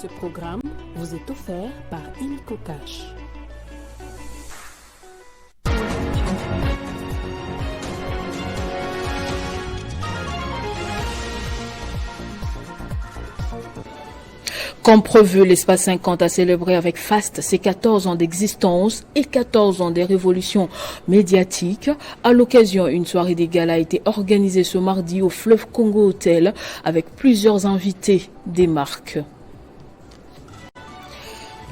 Ce programme vous est offert par Illico Cash. Comme preuve, l'espace 50 a célébré avec faste ses 14 ans d'existence et 14 ans de révolution médiatique. À l'occasion, une soirée des galas a été organisée ce mardi au Fleuve Congo Hotel avec plusieurs invités des marques.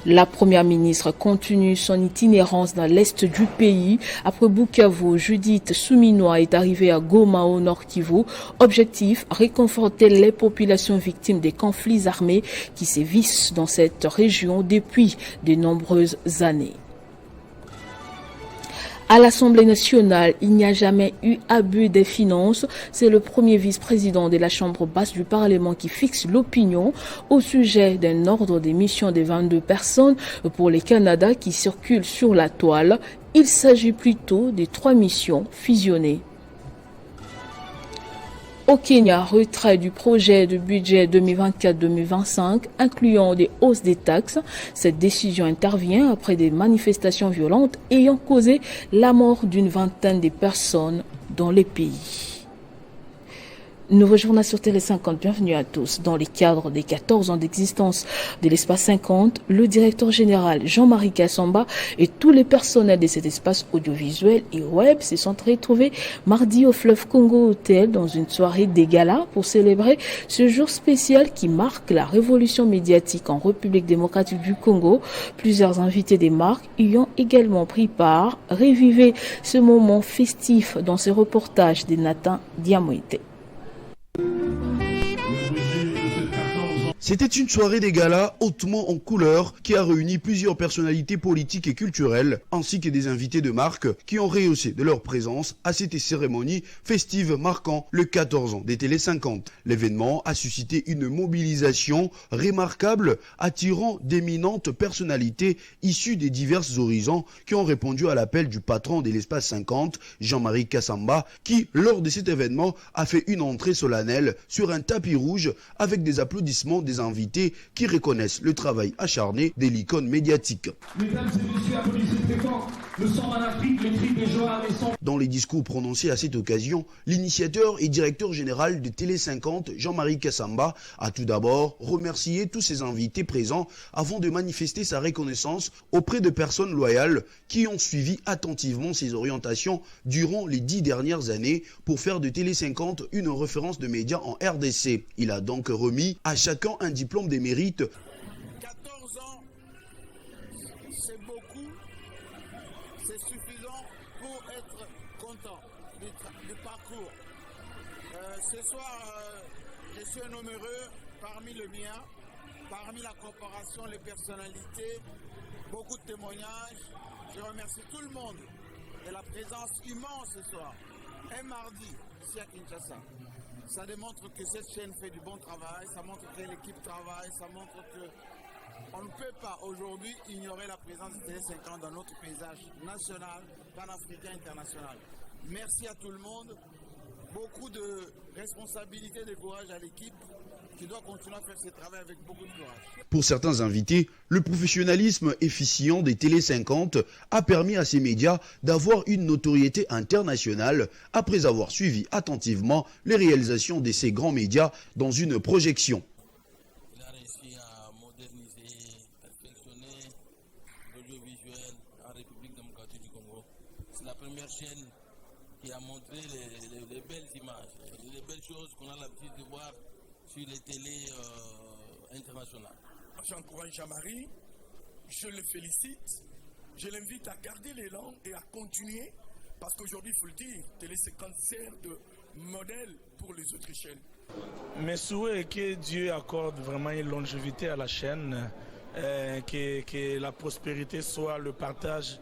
La première ministre continue son itinérance dans l'est du pays. Après Bukavu, Judith Souminoa est arrivée à Goma au Nord Kivu. Objectif, réconforter les populations victimes des conflits armés qui sévissent dans cette région depuis de nombreuses années. À l'Assemblée nationale, il n'y a jamais eu abus des finances. C'est le premier vice-président de la Chambre basse du Parlement qui fixe l'opinion au sujet d'un ordre d'émission de 22 personnes pour les Canada qui circulent sur la toile. Il s'agit plutôt de 3 missions fusionnées. Au Kenya, retrait du projet de budget 2024-2025, incluant des hausses des taxes. Cette décision intervient après des manifestations violentes ayant causé la mort d'une vingtaine de personnes dans les pays. Nouveau journal sur Télé 50, bienvenue à tous. Dans le cadre des 14 ans d'existence de l'espace 50, le directeur général Jean-Marie Kassamba et tous les personnels de cet espace audiovisuel et web se sont retrouvés mardi au Fleuve Congo Hotel dans une soirée des galas pour célébrer ce jour spécial qui marque la révolution médiatique en République démocratique du Congo. Plusieurs invités des marques y ont également pris part. Revivez ce moment festif dans ce reportage de Nathan Diamoité. C'était une soirée des galas hautement en couleur qui a réuni plusieurs personnalités politiques et culturelles ainsi que des invités de marque qui ont rehaussé de leur présence à cette cérémonie festive marquant le 14 ans des Télé 50. L'événement a suscité une mobilisation remarquable attirant d'éminentes personnalités issues des divers horizons qui ont répondu à l'appel du patron de l'espace 50, Jean-Marie Kassamba, qui lors de cet événement a fait une entrée solennelle sur un tapis rouge avec des applaudissements des invités qui reconnaissent le travail acharné de l'icône médiatique. Mesdames et messieurs, applaudissez très fort. Nous sommes en Afrique, le cri des joies naissant. Dans les discours prononcés à cette occasion, l'initiateur et directeur général de Télé 50, Jean-Marie Kassamba, a tout d'abord remercié tous ses invités présents avant de manifester sa reconnaissance auprès de personnes loyales qui ont suivi attentivement ses orientations durant les 10 dernières années pour faire de Télé 50 une référence de médias en RDC. Il a donc remis à chacun un diplôme des mérites. 14 ans, c'est beaucoup, c'est suffisant pour être content du parcours. Ce soir, je suis un homme heureux parmi le mien, parmi la corporation, les personnalités, beaucoup de témoignages. Je remercie tout le monde de la présence immense ce soir. Un mardi, ici à Kinshasa. Ça démontre que cette chaîne fait du bon travail, ça montre que l'équipe travaille, ça montre qu'on ne peut pas aujourd'hui ignorer la présence de Télé 50 dans notre paysage national, panafricain, international. Merci à tout le monde, beaucoup de responsabilité, de courage à l'équipe qui doit continuer à faire ce travail avec beaucoup de courage. Pour certains invités, le professionnalisme efficient des Télé 50 a permis à ces médias d'avoir une notoriété internationale après avoir suivi attentivement les réalisations de ces grands médias dans une projection. Il a réussi à moderniser, perfectionner l'audiovisuel en République démocratique du Congo. C'est la première chaîne qui a montré les belles images, les belles choses qu'on a l'habitude de voir sur les télés internationales. J'encourage Jean-Marie, je le félicite, je l'invite à garder l'élan et à continuer parce qu'aujourd'hui, il faut le dire, Télé 50 sert de modèle pour les autres chaînes. Mes souhaits est que Dieu accorde vraiment une longévité à la chaîne, que la prospérité soit le partage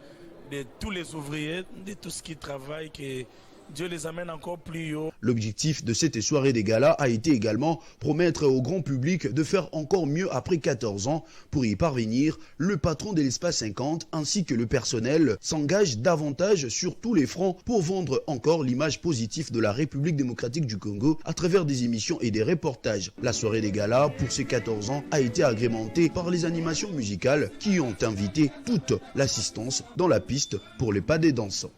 de tous les ouvriers, de tous ceux qui travaillent, que Dieu les amène encore plus haut. L'objectif de cette soirée des galas a été également promettre au grand public de faire encore mieux après 14 ans. Pour y parvenir, le patron de l'Espace 50 ainsi que le personnel s'engagent davantage sur tous les fronts pour vendre encore l'image positive de la République démocratique du Congo à travers des émissions et des reportages. La soirée des galas pour ces 14 ans a été agrémentée par les animations musicales qui ont invité toute l'assistance dans la piste pour les pas des dansants.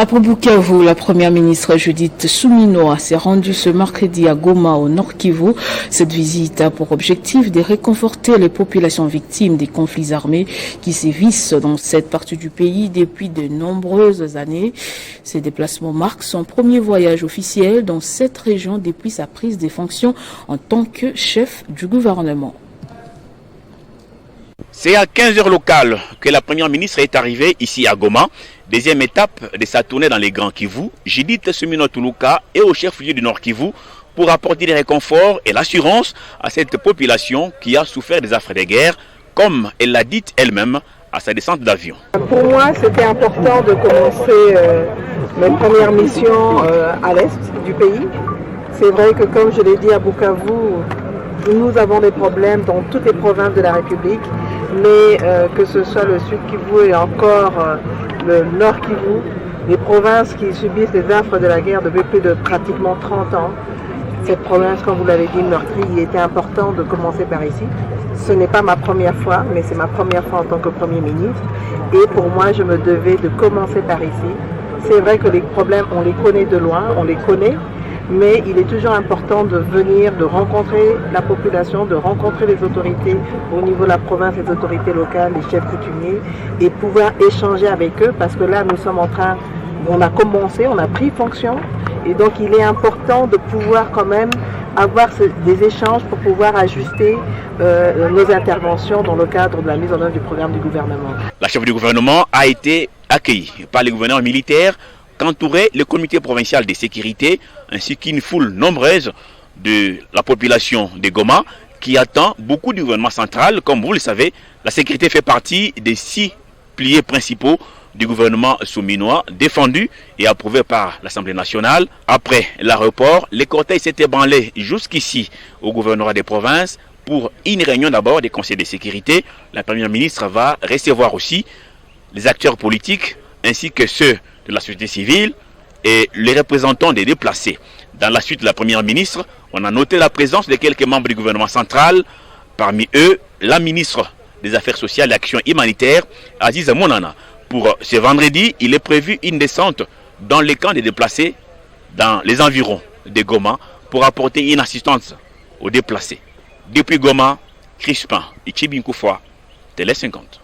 Après Bukavu, la première ministre Judith Suminwa s'est rendue ce mercredi à Goma, au Nord Kivu. Cette visite a pour objectif de réconforter les populations victimes des conflits armés qui sévissent dans cette partie du pays depuis de nombreuses années. Ces déplacements marquent son premier voyage officiel dans cette région depuis sa prise de fonctions en tant que chef du gouvernement. C'est à 15h locales que la première ministre est arrivée ici à Goma. Deuxième étape de sa tournée dans les Grands Kivu, Judith Suminwa Tuluka est au chef-lieu du Nord Kivu pour apporter des réconforts et l'assurance à cette population qui a souffert des affres de guerre, comme elle l'a dit elle-même à sa descente d'avion. Pour moi, c'était important de commencer mes premières missions à l'est du pays. C'est vrai que, comme je l'ai dit à Bukavu, nous avons des problèmes dans toutes les provinces de la République, mais que ce soit le Sud Kivu et encore le Nord Kivu, les provinces qui subissent les affres de la guerre depuis plus de pratiquement 30 ans. Cette province, comme vous l'avez dit, meurtrie, il était important de commencer par ici. Ce n'est pas ma première fois, mais c'est ma première fois en tant que Premier ministre. Et pour moi, je me devais de commencer par ici. C'est vrai que les problèmes, on les connaît de loin, on les connaît, mais il est toujours important de venir, de rencontrer la population, de rencontrer les autorités au niveau de la province, les autorités locales, les chefs coutumiers, et pouvoir échanger avec eux, parce que là, nous sommes en train, on a commencé, on a pris fonction, et donc il est important de pouvoir quand même avoir des échanges pour pouvoir ajuster nos interventions dans le cadre de la mise en œuvre du programme du gouvernement. La chef du gouvernement a été accueillie par les gouverneurs militaires qu'entourait le comité provincial de sécurité ainsi qu'une foule nombreuse de la population de Goma qui attend beaucoup du gouvernement central. Comme vous le savez, la sécurité fait partie des 6 piliers principaux du gouvernement Suminwa, défendu et approuvé par l'Assemblée nationale. Après l'aéroport, les cortèges s'étaient branlés jusqu'ici au gouvernorat des provinces pour une réunion d'abord des conseils de sécurité. La première ministre va recevoir aussi les acteurs politiques ainsi que ceux de la société civile et les représentants des déplacés. Dans la suite de la première ministre, on a noté la présence de quelques membres du gouvernement central, parmi eux la ministre des Affaires sociales et Action humanitaire, Aziz Monana. Pour ce vendredi, il est prévu une descente dans les camps des déplacés, dans les environs de Goma, pour apporter une assistance aux déplacés. Depuis Goma, Crispin Ichibinkoufwa, Télé 50.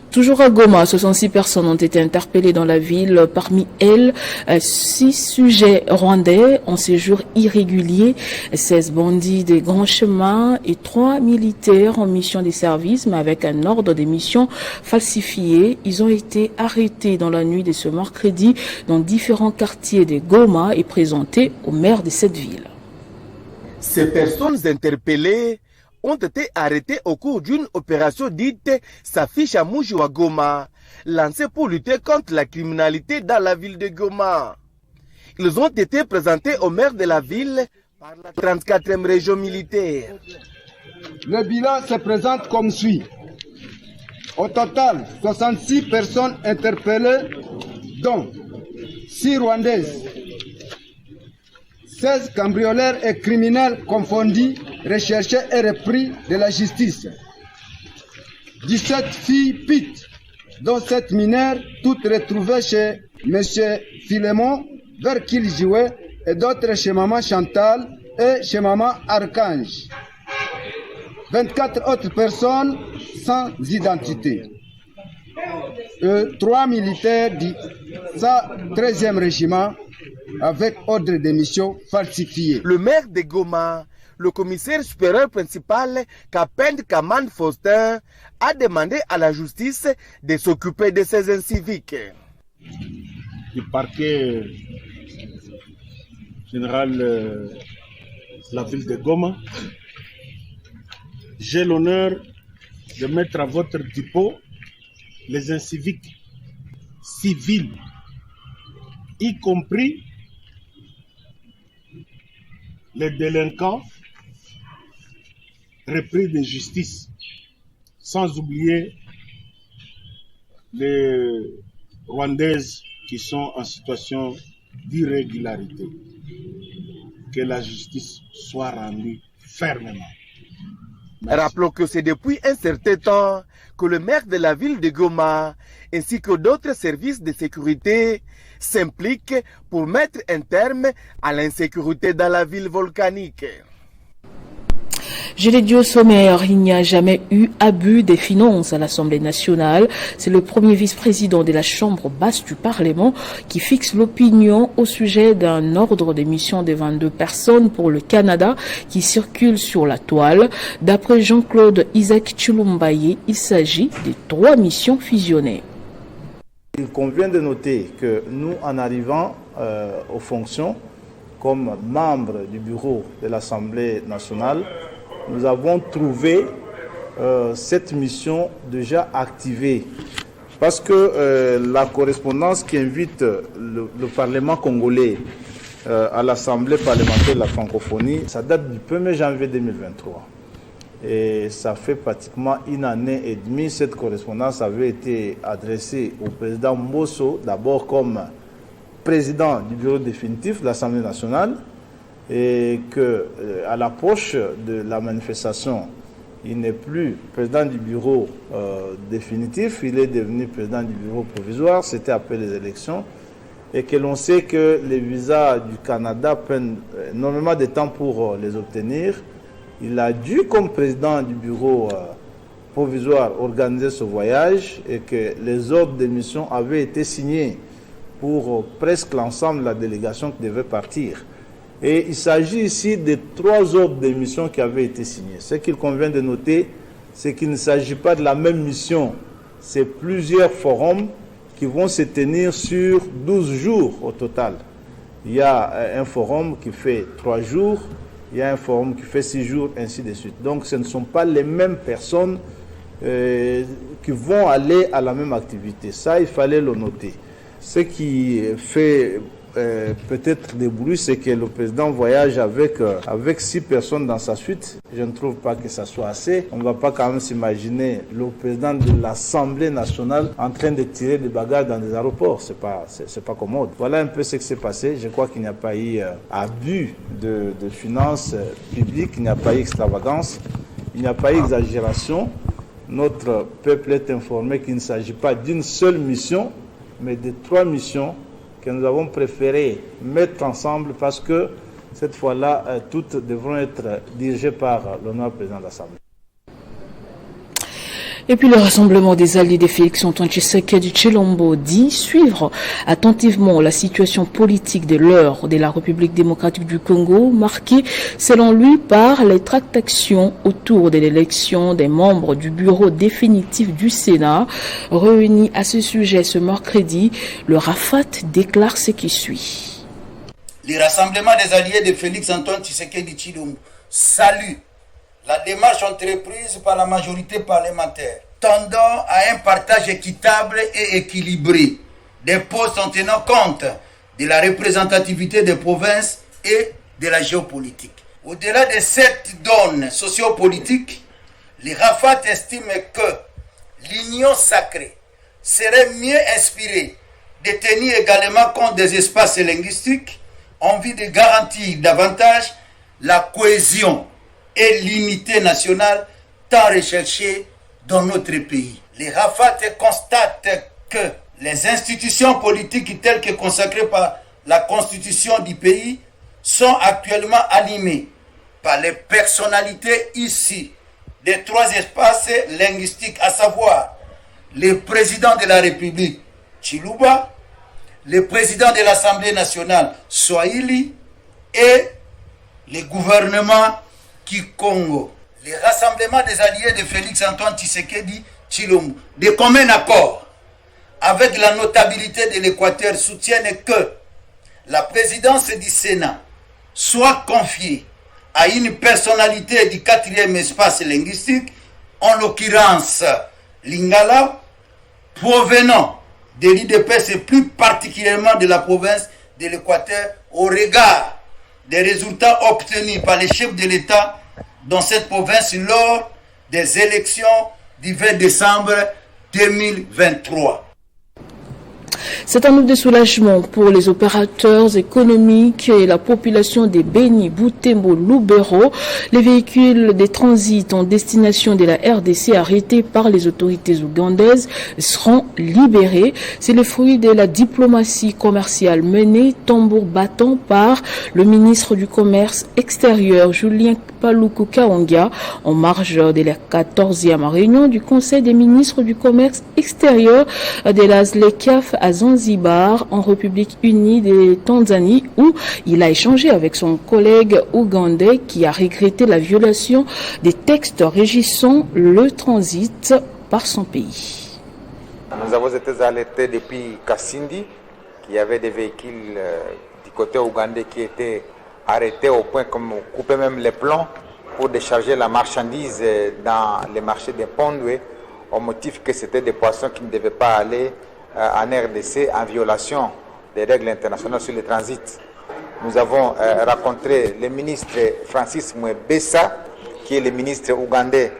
Toujours à Goma, 66 personnes ont été interpellées dans la ville. Parmi elles, 6 sujets rwandais en séjour irrégulier, 16 bandits des grands chemins et 3 militaires en mission de service, mais avec un ordre de mission falsifié. Ils ont été arrêtés dans la nuit de ce mercredi dans différents quartiers de Goma et présentés au maire de cette ville. Ces personnes interpellées ont été arrêtés au cours d'une opération dite Safisha Mujiwa Goma, lancée pour lutter contre la criminalité dans la ville de Goma. Ils ont été présentés au maire de la ville par la 34e région militaire. Le bilan se présente comme suit. Au total, 66 personnes interpellées, dont 6 Rwandaises, 16 cambrioleurs et criminels confondus, recherchés et repris de la justice. 17 filles pites, dont 7 mineurs, toutes retrouvées chez M. Philémon, vers qui il jouait, et d'autres chez Maman Chantal et chez Maman Archange. 24 autres personnes sans identité. 3 militaires du 113e régiment avec ordre de mission falsifié. Le maire de Goma, le commissaire supérieur principal, Kapend Kaman Faustin, a demandé à la justice de s'occuper de ces inciviques. Du parquet général de la ville de Goma, j'ai l'honneur de mettre à votre dépôt les inciviques civils, y compris les délinquants repris de justice, sans oublier les Rwandaises qui sont en situation d'irrégularité. Que la justice soit rendue fermement. Merci. Rappelons que c'est depuis un certain temps que le maire de la ville de Goma ainsi que d'autres services de sécurité s'impliquent pour mettre un terme à l'insécurité dans la ville volcanique. Je l'ai dit au sommaire, il n'y a jamais eu abus des finances à l'Assemblée nationale. C'est le premier vice-président de la Chambre basse du Parlement qui fixe l'opinion au sujet d'un ordre de mission de 22 personnes pour le Canada qui circule sur la toile. D'après Jean-Claude Isaac Chilumbaye, il s'agit de 3 missions fusionnées. Il convient de noter que nous, en arrivant aux fonctions comme membres du bureau de l'Assemblée nationale, nous avons trouvé cette mission déjà activée. Parce que la correspondance qui invite le Parlement congolais à l'Assemblée parlementaire de la francophonie, ça date du 1er janvier 2023. Et ça fait pratiquement 1 année et demie. Cette correspondance avait été adressée au président Mbosso, d'abord comme président du bureau définitif de l'Assemblée nationale, et qu'à l'approche de la manifestation, il n'est plus président du bureau définitif, il est devenu président du bureau provisoire, c'était après les élections, et que l'on sait que les visas du Canada prennent énormément de temps pour les obtenir. Il a dû, comme président du bureau provisoire, organiser ce voyage et que les ordres de mission avaient été signés pour presque l'ensemble de la délégation qui devait partir. Et il s'agit ici de 3 ordres de mission qui avaient été signés. Ce qu'il convient de noter, c'est qu'il ne s'agit pas de la même mission. C'est plusieurs forums qui vont se tenir sur 12 jours au total. Il y a un forum qui fait 3 jours, il y a un forum qui fait 6 jours, ainsi de suite. Donc ce ne sont pas les mêmes personnes qui vont aller à la même activité. Ça, il fallait le noter. Ce qui fait peut-être des bruits, c'est que le président voyage avec 6 personnes dans sa suite. Je ne trouve pas que ça soit assez. On ne va pas quand même s'imaginer le président de l'Assemblée nationale en train de tirer des bagages dans des aéroports. C'est pas commode. Voilà un peu ce qui s'est passé. Je crois qu'il n'y a pas eu abus de finances publiques, il n'y a pas eu extravagance, il n'y a pas eu exagération. Notre peuple est informé qu'il ne s'agit pas d'une seule mission, mais de 3 missions que nous avons préféré mettre ensemble parce que cette fois-là, toutes devront être dirigées par l'honorable président de l'Assemblée. Et puis le rassemblement des alliés de Félix Antoine Tshisekedi Tshilombo dit suivre attentivement la situation politique de l'heure de la République démocratique du Congo, marquée selon lui par les tractations autour de l'élection des membres du bureau définitif du Sénat. Réunis à ce sujet ce mercredi, le RAFAT déclare ce qui suit. Le rassemblement des alliés de Félix Antoine Tshisekedi Tshilombo salue la démarche entreprise par la majorité parlementaire, tendant à un partage équitable et équilibré des postes en tenant compte de la représentativité des provinces et de la géopolitique. Au-delà de cette donne sociopolitique, les RAFAT estiment que l'union sacrée serait mieux inspirée de tenir également compte des espaces linguistiques en vue de garantir davantage la cohésion et l'unité nationale tant recherchée dans notre pays. Les RAFAT constatent que les institutions politiques telles que consacrées par la constitution du pays sont actuellement animées par les personnalités issues des 3 espaces linguistiques, à savoir le président de la République, Chiluba, le président de l'Assemblée nationale, Swahili, et le gouvernement Congo. Le rassemblement des alliés de Félix Antoine Tshisekedi Tshilombo, de commun accord avec la notabilité de l'Équateur, soutiennent que la présidence du Sénat soit confiée à une personnalité du 4e espace linguistique en l'occurrence Lingala, provenant de l'IDPS et plus particulièrement de la province de l'Équateur, au regard des résultats obtenus par les chefs de l'État dans cette province lors des élections du 20 décembre 2023. C'est un note de soulagement pour les opérateurs économiques et la population des Beni, Butembo, Lubero. Les véhicules des transits en destination de la RDC arrêtés par les autorités ougandaises seront libérés. C'est le fruit de la diplomatie commerciale menée tambour battant par le ministre du Commerce extérieur, Julien Paluku Kaonga, en marge de la 14e réunion du Conseil des ministres du Commerce extérieur de la ZLECAf à Zanzibar, en République unie de Tanzanie, où il a échangé avec son collègue ougandais qui a regretté la violation des textes régissant le transit par son pays. Nous avons été alertés depuis Kasindi qu'il y avait des véhicules du côté ougandais qui étaient arrêtés au point qu'on coupait même les plombs pour décharger la marchandise dans les marchés de Pondwe au motif que c'était des poissons qui ne devaient pas aller en RDC en violation des règles internationales sur le transit. Nous avons rencontré le ministre Francis Mwebesa, qui est le ministre ougandais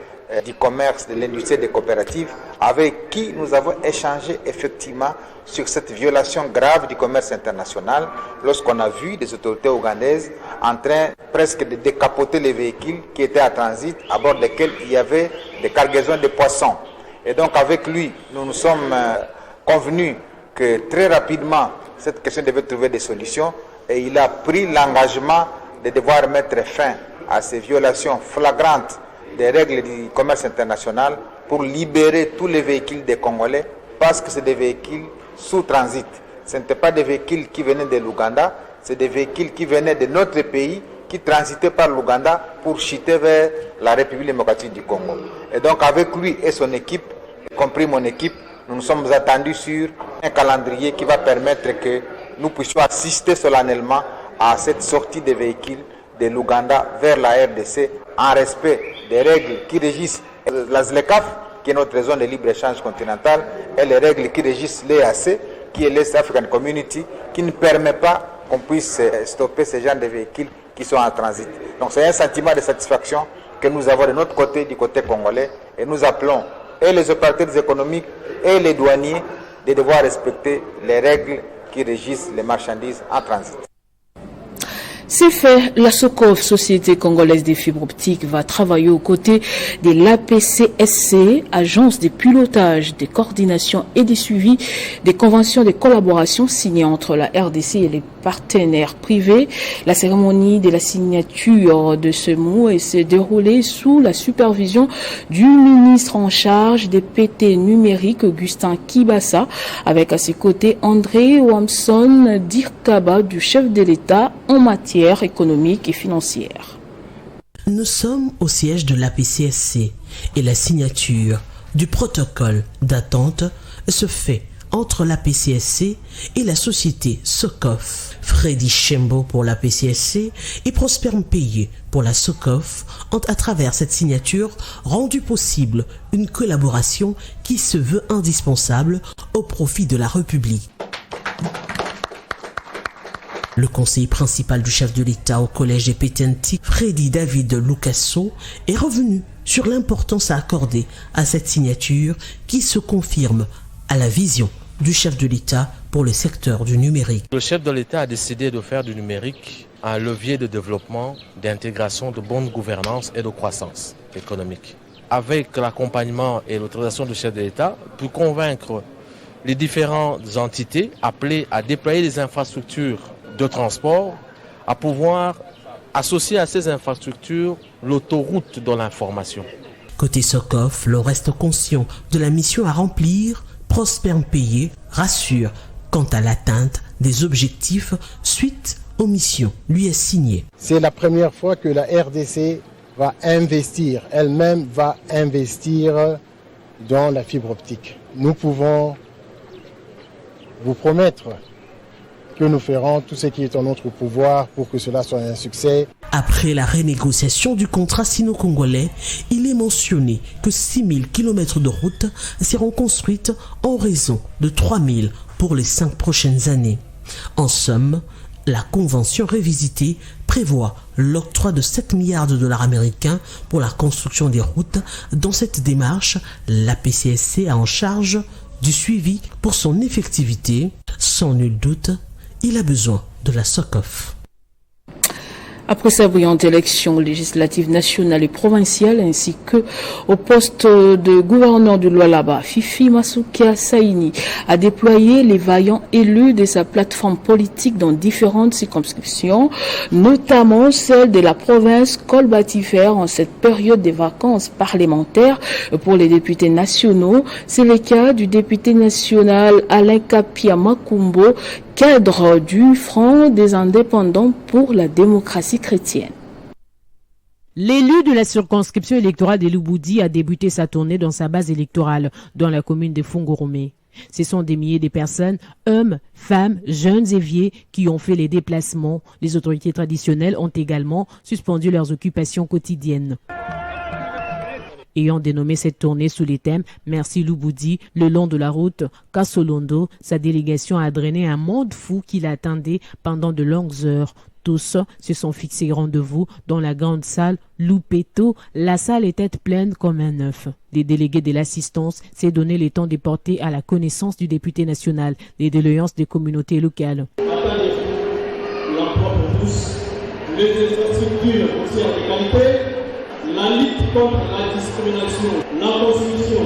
du commerce, de l'industrie et des coopératives, avec qui nous avons échangé effectivement sur cette violation grave du commerce international lorsqu'on a vu des autorités ougandaises en train presque de décapoter les véhicules qui étaient à transit à bord desquels il y avait des cargaisons de poissons. Et donc avec lui, nous nous sommes convenus que très rapidement cette question devait trouver des solutions et il a pris l'engagement de devoir mettre fin à ces violations flagrantes des règles du commerce international pour libérer tous les véhicules des Congolais parce que c'est des véhicules sous transit. Ce n'étaient pas des véhicules qui venaient de l'Ouganda, c'est des véhicules qui venaient de notre pays, qui transitaient par l'Ouganda pour chuter vers la République démocratique du Congo. Et donc avec lui et son équipe, y compris mon équipe, nous nous sommes attendus sur un calendrier qui va permettre que nous puissions assister solennellement à cette sortie des véhicules de l'Ouganda vers la RDC en respect des règles qui régissent la ZLECAf, qui est notre zone de libre-échange continentale, et les règles qui régissent l'EAC, qui est l'East African Community, qui ne permet pas qu'on puisse stopper ce genre de véhicules qui sont en transit. Donc c'est un sentiment de satisfaction que nous avons de notre côté, du côté congolais, et nous appelons et les opérateurs économiques et les douaniers de devoir respecter les règles qui régissent les marchandises en transit. C'est fait, la SOCOF, Société Congolaise des Fibres Optiques, va travailler aux côtés de l'APCSC, Agence de pilotage, de coordination et de suivi des conventions de collaboration signées entre la RDC et les partenaires privés. La cérémonie de la signature de ce mot s'est déroulée sous la supervision du ministre en charge des PT numériques, Augustin Kibassa, avec à ses côtés André Wamson Dirkaba, du chef de l'État en matière économique et financière. Nous sommes au siège de l'APCSC et la signature du protocole d'attente se fait entre l'APCSC et la société SOCOF. Freddy Chembo pour l'APCSC et Prosper Mpeye pour la SOCOF ont à travers cette signature rendu possible une collaboration qui se veut indispensable au profit de la République. Le conseiller principal du chef de l'État au collège des PTNT, Freddy David Lucasso, est revenu sur l'importance à accorder à cette signature qui se confirme à la vision du chef de l'État pour le secteur du numérique. Le chef de l'État a décidé de faire du numérique un levier de développement, d'intégration, de bonne gouvernance et de croissance économique. Avec l'accompagnement et l'autorisation du chef de l'État, pour convaincre les différentes entités appelées à déployer les infrastructures de transport, à pouvoir associer à ces infrastructures l'autoroute de l'information. Côté SOCOF, l'on reste conscient de la mission à remplir. Prosper Mpeye rassure quant à l'atteinte des objectifs suite aux missions lui assignées. C'est la première fois que la RDC va investir, elle-même va investir dans la fibre optique. Nous pouvons vous promettre que nous ferons tout ce qui est en notre pouvoir pour que cela soit un succès. Après la renégociation du contrat sino-congolais, il est mentionné que 6000 km de routes seront construites en raison de 3000 pour les 5 prochaines années. En somme, la convention révisitée prévoit l'octroi de 7 milliards de dollars américains pour la construction des routes. Dans cette démarche, la PCSC a en charge du suivi pour son effectivité. Sans nul doute, il a besoin de la SOCOF. Après sa brillante élection législative nationale et provinciale ainsi que au poste de gouverneur du Lualaba, Fifi Masukia Saini a déployé les vaillants élus de sa plateforme politique dans différentes circonscriptions, notamment celle de la province Kolbatifère en cette période des vacances parlementaires pour les députés nationaux. C'est le cas du député national Alain Kapia Makumbo, cadre du Front des indépendants pour la démocratie chrétienne. L'élu de la circonscription électorale de Lubudi a débuté sa tournée dans sa base électorale dans la commune de Fongoromé. Ce sont des milliers de personnes, hommes, femmes, jeunes et vieux qui ont fait les déplacements. Les autorités traditionnelles ont également suspendu leurs occupations quotidiennes. Ayant dénommé cette tournée sous les thèmes « Merci Lubudi » le long de la route Kasolondo, sa délégation a drainé un monde fou qui l'attendait pendant de longues heures. Tous se sont fixés rendez-vous dans la grande salle Lupeto. La salle était pleine comme un œuf. Les délégués de l'assistance s'est donné le temps de porter à la connaissance du député national les doléances des communautés locales. L'emploi pour tous, les infrastructures routières de qualité, la lutte contre la discrimination, la construction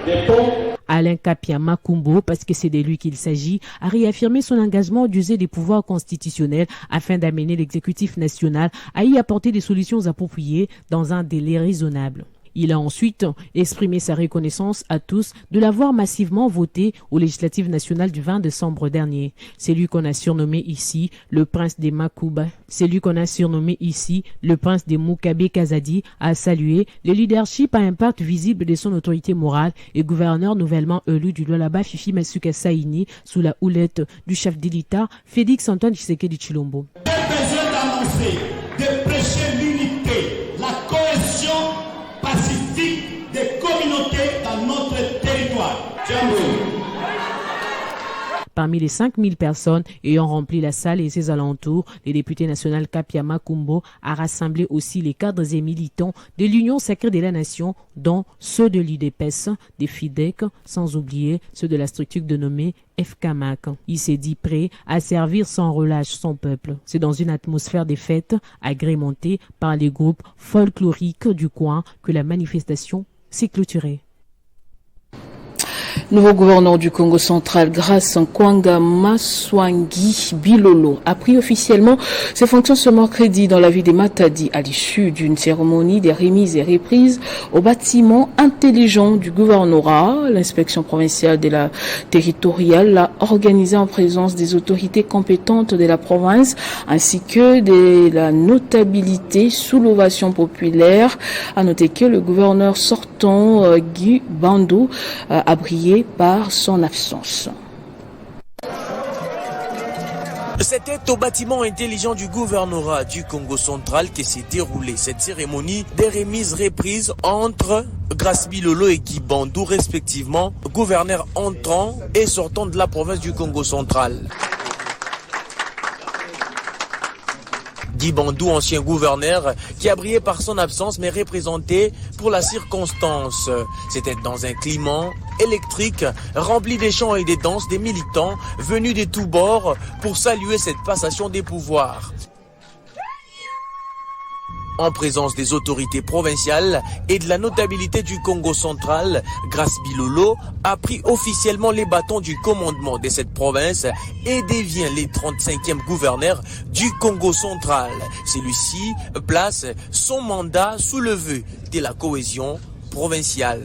des ponts. Alain Kapia Makumbo, parce que c'est de lui qu'il s'agit, a réaffirmé son engagement d'user des pouvoirs constitutionnels afin d'amener l'exécutif national à y apporter des solutions appropriées dans un délai raisonnable. Il a ensuite exprimé sa reconnaissance à tous de l'avoir massivement voté aux législatives nationales du 20 décembre dernier. C'est lui qu'on a surnommé ici le prince des Makuba. C'est lui qu'on a surnommé ici le prince des Mukabe Kazadi, a salué le leadership à impact visible de son autorité morale et gouverneur nouvellement élu du Lualaba Fifi Masukia Saini sous la houlette du chef d'État Félix Antoine Tshisekedi Tshilombo. J'ai besoin d'annoncer, de prêcher l'unité, la cohésion pacifique des communautés dans notre territoire. Parmi les 5000 personnes ayant rempli la salle et ses alentours, le député national Kapia Makumbo a rassemblé aussi les cadres et militants de l'Union sacrée de la nation, dont ceux de l'UDPS, des FIDEC, sans oublier ceux de la structure dénommée FKMAC. Il s'est dit prêt à servir sans relâche son peuple. C'est dans une atmosphère de fête agrémentée par les groupes folkloriques du coin que la manifestation s'est clôturée. Nouveau gouverneur du Congo central, Grace Nkwanga Maswangi Bilolo, a pris officiellement ses fonctions ce mercredi dans la ville de Matadi à l'issue d'une cérémonie des remises et reprises au bâtiment intelligent du gouvernorat. L'inspection provinciale de la territoriale l'a organisée en présence des autorités compétentes de la province ainsi que de la notabilité sous l'ovation populaire. À noter que le gouverneur sortant, Guy Bandou, a brillé par son absence. C'était au bâtiment intelligent du gouvernorat du Congo central que s'est déroulée cette cérémonie des remises-reprises entre Grace Bilolo et Guy Bandou, respectivement, gouverneurs entrants et sortants de la province du Congo central. Guy Bandou, ancien gouverneur, qui a brillé par son absence mais représenté pour la circonstance. C'était dans un climat électrique rempli des chants et des danses des militants venus de tous bords pour saluer cette passation des pouvoirs. En présence des autorités provinciales et de la notabilité du Congo central, Grace Bilolo a pris officiellement les bâtons du commandement de cette province et devient le 35e gouverneur du Congo central. Celui-ci place son mandat sous le vœu de la cohésion provinciale.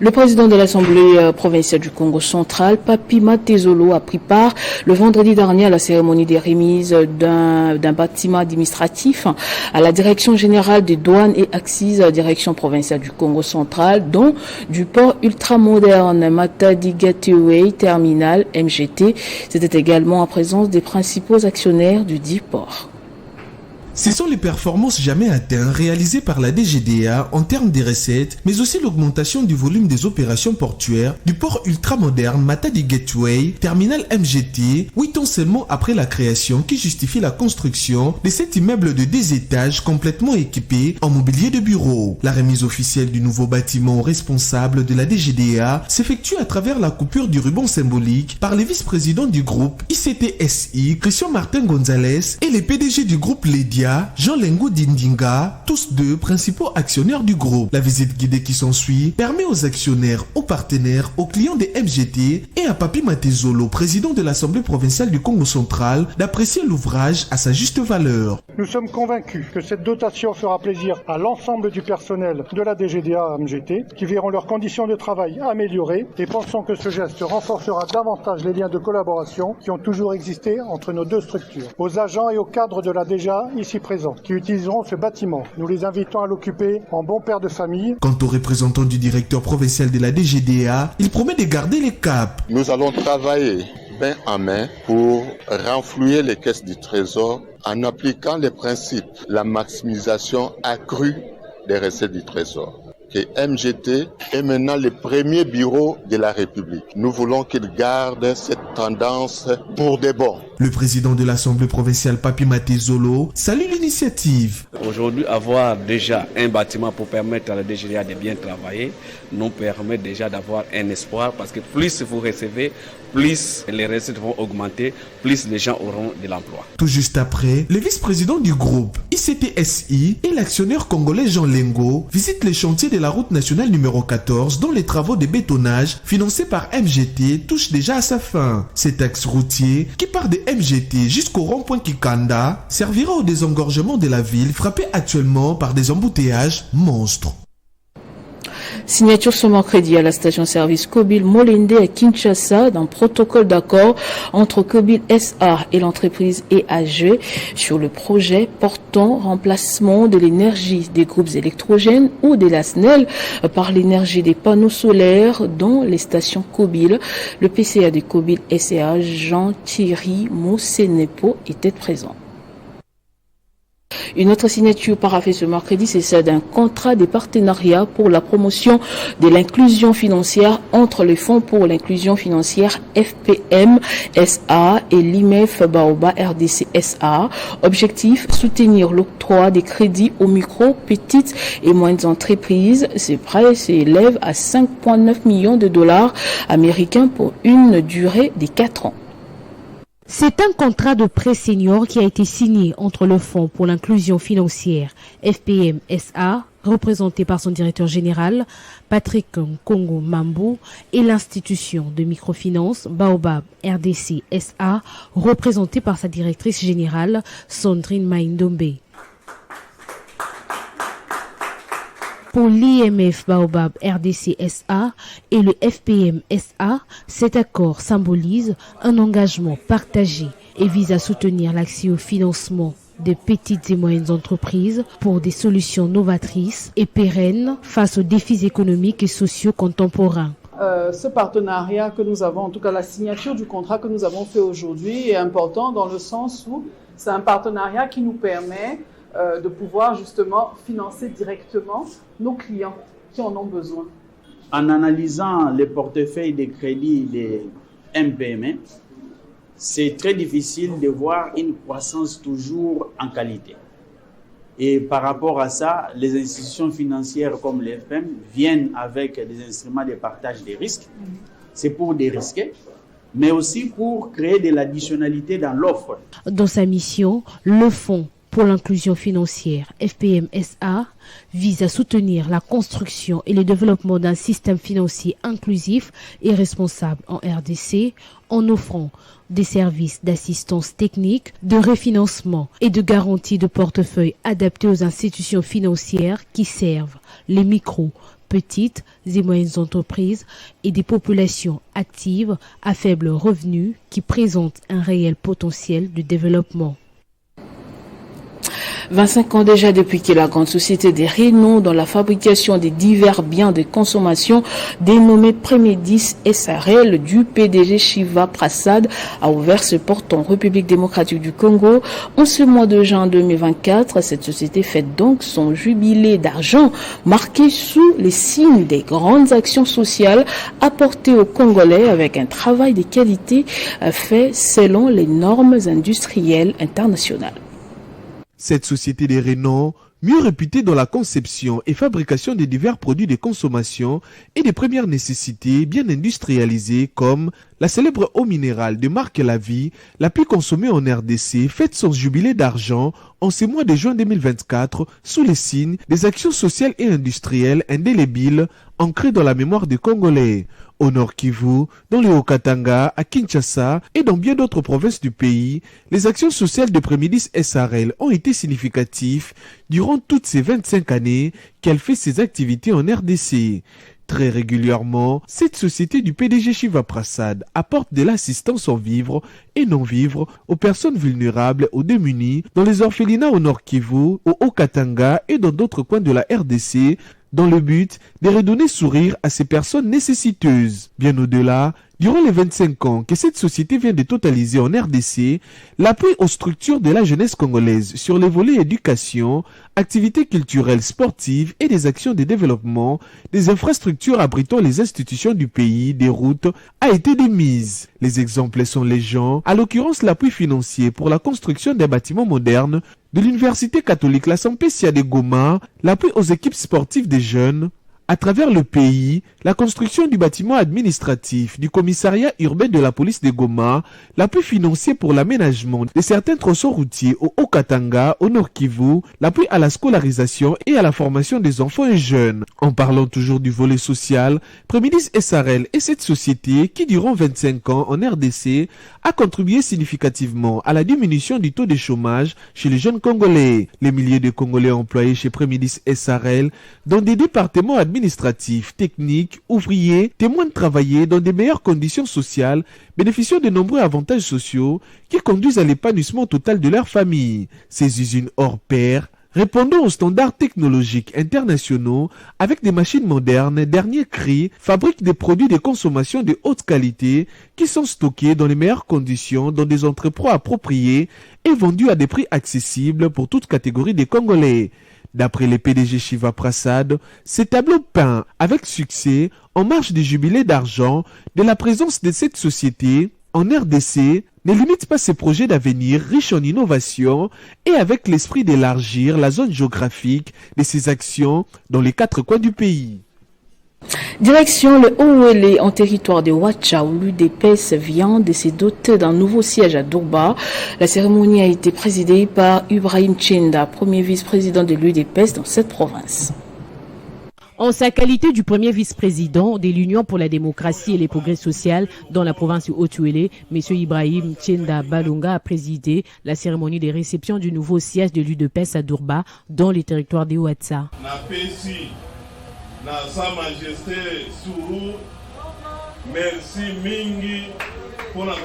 Le président de l'Assemblée provinciale du Congo central, Papi Matezolo, a pris part le vendredi dernier à la cérémonie des remises d'un bâtiment administratif à la Direction générale des douanes et accises, Direction provinciale du Congo central, dont du port ultramoderne Matadi Gateway Terminal MGT. C'était également en présence des principaux actionnaires du dit port. Ce sont les performances jamais atteintes réalisées par la DGDA en termes de recettes, mais aussi l'augmentation du volume des opérations portuaires du port ultramoderne Matadi Gateway, terminal MGT, 8 ans seulement après la création qui justifie la construction de cet immeuble de 2 étages complètement équipé en mobilier de bureau. La remise officielle du nouveau bâtiment responsable de la DGDA s'effectue à travers la coupure du ruban symbolique par les vice-présidents du groupe ICTSI, Christian Martin Gonzalez, et les PDG du groupe Ledia, Jean Lengo Dindinga, tous deux principaux actionnaires du groupe. La visite guidée qui s'ensuit permet aux actionnaires, aux partenaires, aux clients des MGT et à Papi Matezolo, président de l'Assemblée provinciale du Congo central, d'apprécier l'ouvrage à sa juste valeur. Nous sommes convaincus que cette dotation fera plaisir à l'ensemble du personnel de la DGDA MGT, qui verront leurs conditions de travail améliorées, et pensons que ce geste renforcera davantage les liens de collaboration qui ont toujours existé entre nos deux structures. Aux agents et aux cadres de la DGA ici présents qui utiliseront ce bâtiment, nous les invitons à l'occuper en bon père de famille. Quant au représentant du directeur provincial de la DGDA, il promet de garder les caps. Nous allons travailler main en main pour renflouer les caisses du trésor en appliquant les principes, la maximisation accrue des recettes du trésor. Que MGT est maintenant le premier bureau de la République. Nous voulons qu'il garde cette tendance pour de bon. Le président de l'Assemblée provinciale, Papi Matezolo, salue l'initiative. Aujourd'hui, avoir déjà un bâtiment pour permettre à la DGDA de bien travailler nous permet déjà d'avoir un espoir parce que plus vous recevez, plus les recettes vont augmenter, plus les gens auront de l'emploi. Tout juste après, le vice-président du groupe ICTSI et l'actionnaire congolais Jean Lengo visitent les chantiers de la route nationale numéro 14 dont les travaux de bétonnage financés par MGT touchent déjà à sa fin. Cet axe routier qui part de MGT jusqu'au rond-point Kikanda servira au désengorgement de la ville frappée actuellement par des embouteillages monstres. Signature ce mercredi à la station-service Kobil Molende à Kinshasa d'un protocole d'accord entre Kobil SA et l'entreprise EAG sur le projet portant remplacement de l'énergie des groupes électrogènes ou de la SNEL par l'énergie des panneaux solaires dans les stations Kobil. Le PCA de Kobil SA, Jean-Thierry Moussenepo, était présent. Une autre signature paraphée ce mercredi, c'est celle d'un contrat de partenariat pour la promotion de l'inclusion financière entre le Fonds pour l'inclusion financière FPM SA et l'IMEF Baoba RDC SA. Objectif, soutenir l'octroi des crédits aux micro, petites et moyennes entreprises. Ces prêts s'élèvent à 5,9 millions de dollars américains pour une durée de 4 ans. C'est un contrat de prêt senior qui a été signé entre le Fonds pour l'inclusion financière FPM SA, représenté par son directeur général Patrick Kongo Mambo, et l'institution de microfinance Baobab RDC SA, représentée par sa directrice générale Sandrine Maindombe. Pour l'IMF Baobab RDC SA et le FPM SA, cet accord symbolise un engagement partagé et vise à soutenir l'accès au financement des petites et moyennes entreprises pour des solutions novatrices et pérennes face aux défis économiques et sociaux contemporains. Ce partenariat que nous avons, en tout cas la signature du contrat que nous avons fait aujourd'hui est important dans le sens où c'est un partenariat qui nous permet de pouvoir justement financer directement nos clients qui en ont besoin. En analysant les portefeuilles de crédit des MPM, c'est très difficile de voir une croissance toujours en qualité. Et par rapport à ça, les institutions financières comme les FPM viennent avec des instruments de partage des risques. C'est pour dérisquer, mais aussi pour créer de l'additionnalité dans l'offre. Dans sa mission, le Fonds pour l'inclusion financière FPM SA vise à soutenir la construction et le développement d'un système financier inclusif et responsable en RDC en offrant des services d'assistance technique, de refinancement et de garantie de portefeuille adaptés aux institutions financières qui servent les micro, petites et moyennes entreprises et des populations actives à faible revenu qui présentent un réel potentiel de développement. 25 ans déjà depuis que la grande société des Renault dans la fabrication des divers biens de consommation dénommée Prémédis SARL du PDG Shiva Prasad a ouvert ses portes en République démocratique du Congo. En ce mois de juin 2024, cette société fête donc son jubilé d'argent marqué sous les signes des grandes actions sociales apportées aux Congolais avec un travail de qualité fait selon les normes industrielles internationales. Cette société des Renault, mieux réputée dans la conception et fabrication de divers produits de consommation et des premières nécessités bien industrialisés comme la célèbre eau minérale de marque La Vie, la plus consommée en RDC, fête son jubilé d'argent en ce mois de juin 2024 sous les signes des actions sociales et industrielles indélébiles ancrées dans la mémoire des Congolais. Au Nord Kivu, dans le Haut-Katanga, à Kinshasa et dans bien d'autres provinces du pays, les actions sociales de Prémédis SARL ont été significatives durant toutes ces 25 années qu'elle fait ses activités en RDC. Très régulièrement, cette société du PDG Shiva Prasad apporte de l'assistance en vivres et non-vivres aux personnes vulnérables, aux démunis, dans les orphelinats au Nord Kivu, au Haut-Katanga et dans d'autres coins de la RDC, dans le but de redonner sourire à ces personnes nécessiteuses. Bien au-delà, durant les 25 ans que cette société vient de totaliser en RDC, l'appui aux structures de la jeunesse congolaise sur les volets éducation, activités culturelles, sportives et des actions de développement, des infrastructures abritant les institutions du pays, des routes, a été démise. Les exemples sont légion, à l'occurrence l'appui financier pour la construction des bâtiments modernes de l'Université catholique La Sampécia de Goma, l'appui aux équipes sportives des jeunes, à travers le pays, la construction du bâtiment administratif du commissariat urbain de la police de Goma, l'appui financier pour l'aménagement de certains tronçons routiers au Haut-Katanga, au Nord Kivu, l'appui à la scolarisation et à la formation des enfants et jeunes. En parlant toujours du volet social, Prémédis SARL est cette société qui, durant 25 ans en RDC, a contribué significativement à la diminution du taux de chômage chez les jeunes Congolais. Les milliers de Congolais employés chez Prémédis SARL dans des départements administratifs, techniques, ouvriers, témoignent de travailler dans de meilleures conditions sociales, bénéficiant de nombreux avantages sociaux qui conduisent à l'épanouissement total de leur famille. Ces usines hors pair, répondant aux standards technologiques internationaux avec des machines modernes, dernier cri, fabriquent des produits de consommation de haute qualité qui sont stockés dans les meilleures conditions dans des entrepôts appropriés et vendus à des prix accessibles pour toute catégorie des Congolais. D'après le PDG Shiva Prasad, ces tableaux peints avec succès en marge du jubilé d'argent de la présence de cette société en RDC ne limite pas ses projets d'avenir riches en innovation et avec l'esprit d'élargir la zone géographique de ses actions dans les 4 coins du pays. Direction le Haut-Ouélé en territoire de Ouacha où l'UDPS vient de se doter d'un nouveau siège à Durba. La cérémonie a été présidée par Ibrahim Tchenda, premier vice-président de l'UDPS dans cette province. En sa qualité du premier vice-président de l'Union pour la démocratie et les progrès sociaux dans la province du Haut-Ouélé, M. Ibrahim Tchenda Balunga a présidé la cérémonie de réception du nouveau siège de l'UDPS à Durba dans les territoires de Ouacha. Na Sa Majesté Sourou, merci mingi pour la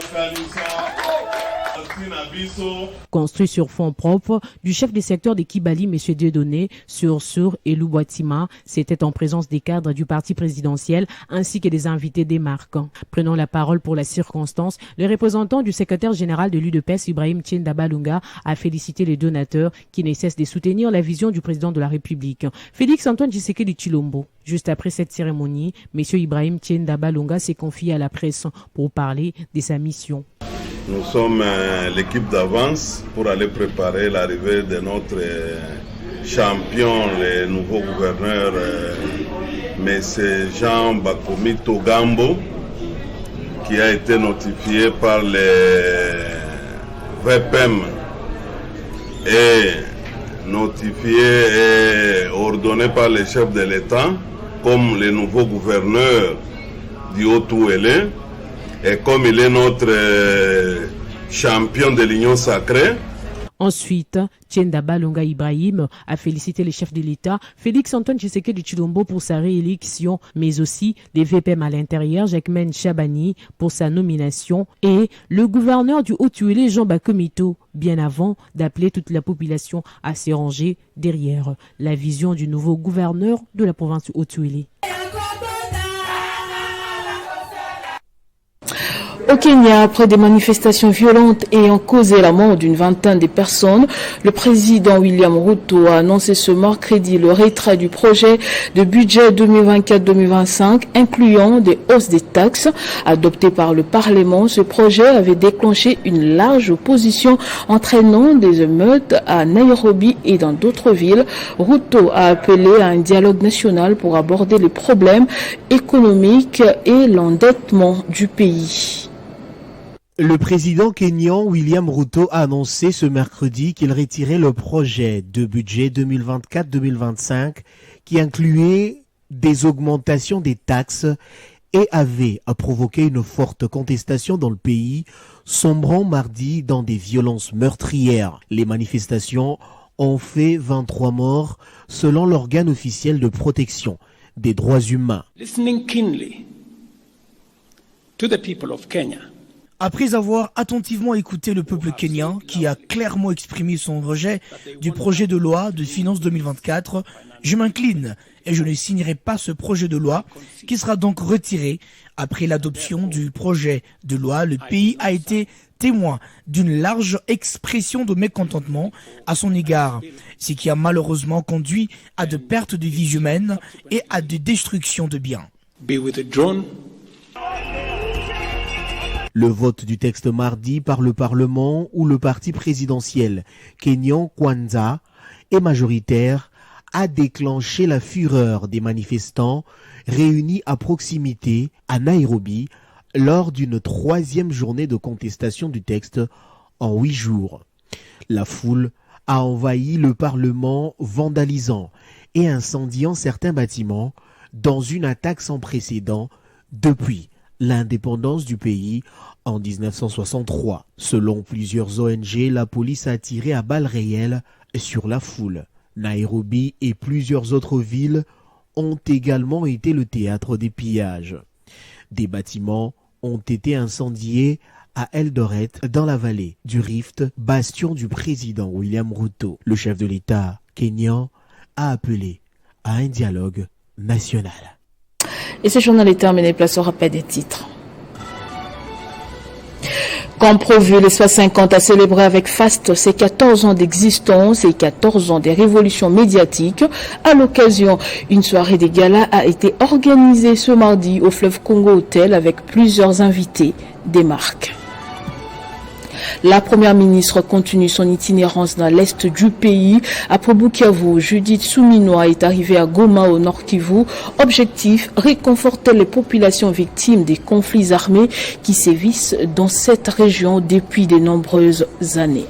Construit sur fonds propres du chef des secteurs de Kibali, M. Dieudonné, sur et Louboitima, c'était en présence des cadres du parti présidentiel ainsi que des invités des marques. Prenant la parole pour la circonstance, le représentant du secrétaire général de l'UDPS, Ibrahim Tchenda Balunga, a félicité les donateurs qui ne cessent de soutenir la vision du président de la République. Félix Antoine Tshisekedi Tshilombo. Juste après cette cérémonie, M. Ibrahim Tchenda Balunga s'est confié à la presse pour parler de sa mission. Nous sommes l'équipe d'avance pour aller préparer l'arrivée de notre champion, le nouveau gouverneur, M. Jean Bakomi Togambo, qui a été notifié par les VPM et notifié et ordonné par le chef de l'État comme le nouveau gouverneur du Haut-Ouélé. Et comme il est notre champion de l'Union sacrée. Ensuite, Tienda Balonga Ibrahim a félicité les chefs de l'État, Félix Antoine Tshisekedi Tshilombo pour sa réélection, mais aussi les VPM à l'intérieur, Jacquemaine Chabani pour sa nomination et le gouverneur du Haut-Uélé, Jean Bakomito, bien avant d'appeler toute la population à se ranger derrière la vision du nouveau gouverneur de la province du Haut-Uélé. Au Kenya, après des manifestations violentes ayant causé la mort d'une vingtaine de personnes, le président William Ruto a annoncé ce mercredi le retrait du projet de budget 2024-2025, incluant des hausses des taxes. Adopté par le Parlement, ce projet avait déclenché une large opposition entraînant des émeutes à Nairobi et dans d'autres villes. Ruto a appelé à un dialogue national pour aborder les problèmes économiques et l'endettement du pays. Le président kényan William Ruto a annoncé ce mercredi qu'il retirait le projet de budget 2024-2025 qui incluait des augmentations des taxes et avait provoqué une forte contestation dans le pays, sombrant mardi dans des violences meurtrières. Les manifestations ont fait 23 morts selon l'organe officiel de protection des droits humains. Listening keenly to the people of Kenya. Après avoir attentivement écouté le peuple kenyan qui a clairement exprimé son rejet du projet de loi de finances 2024, je m'incline et je ne signerai pas ce projet de loi qui sera donc retiré. Après l'adoption du projet de loi, le pays a été témoin d'une large expression de mécontentement à son égard, ce qui a malheureusement conduit à de pertes de vies humaines et à de destructions de biens. Le vote du texte mardi par le Parlement où le parti présidentiel Kenya Kwanza est majoritaire a déclenché la fureur des manifestants réunis à proximité à Nairobi lors d'une 3e journée de contestation du texte en 8 jours. La foule a envahi le Parlement vandalisant et incendiant certains bâtiments dans une attaque sans précédent depuis l'indépendance du pays en 1963. Selon plusieurs ONG, la police a tiré à balles réelles sur la foule. Nairobi et plusieurs autres villes ont également été le théâtre des pillages. Des bâtiments ont été incendiés à Eldoret, dans la vallée du Rift, bastion du président William Ruto. Le chef de l'État kényan a appelé à un dialogue national. Et ce journal est terminé, place au rappel des titres. Comme prévu, l'espace 50 a célébré avec faste ses 14 ans d'existence et 14 ans de révolution médiatique. À l'occasion, une soirée des galas a été organisée ce mardi au Fleuve Congo Hotel avec plusieurs invités des marques. La première ministre continue son itinérance dans l'est du pays. Après Bukavu, Judith Suminwa est arrivée à Goma au Nord Kivu. Objectif, réconforter les populations victimes des conflits armés qui sévissent dans cette région depuis de nombreuses années.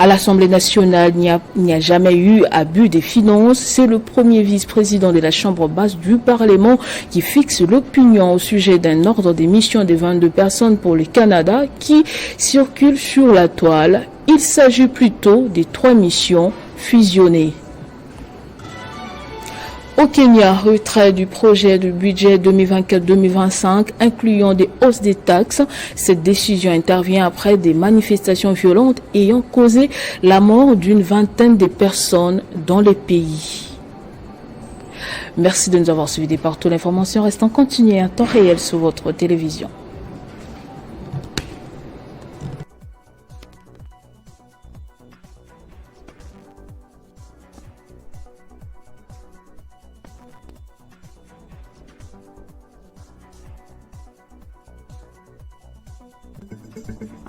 À l'Assemblée nationale, il n'y a jamais eu abus des finances. C'est le premier vice-président de la Chambre basse du Parlement qui fixe l'opinion au sujet d'un ordre d'émission de 22 personnes pour le Canada qui circule sur la toile. Il s'agit plutôt des 3 missions fusionnées. Au Kenya, retrait du projet de budget 2024-2025 incluant des hausses des taxes. Cette décision intervient après des manifestations violentes ayant causé la mort d'une vingtaine de personnes dans le pays. Merci de nous avoir suivis partout. L'information reste en continu à temps réel sur votre télévision.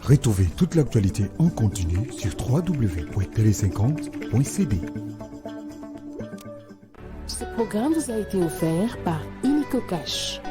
Retrouvez toute l'actualité en continu sur www.tele50.cd. Ce programme vous a été offert par Illico Cash.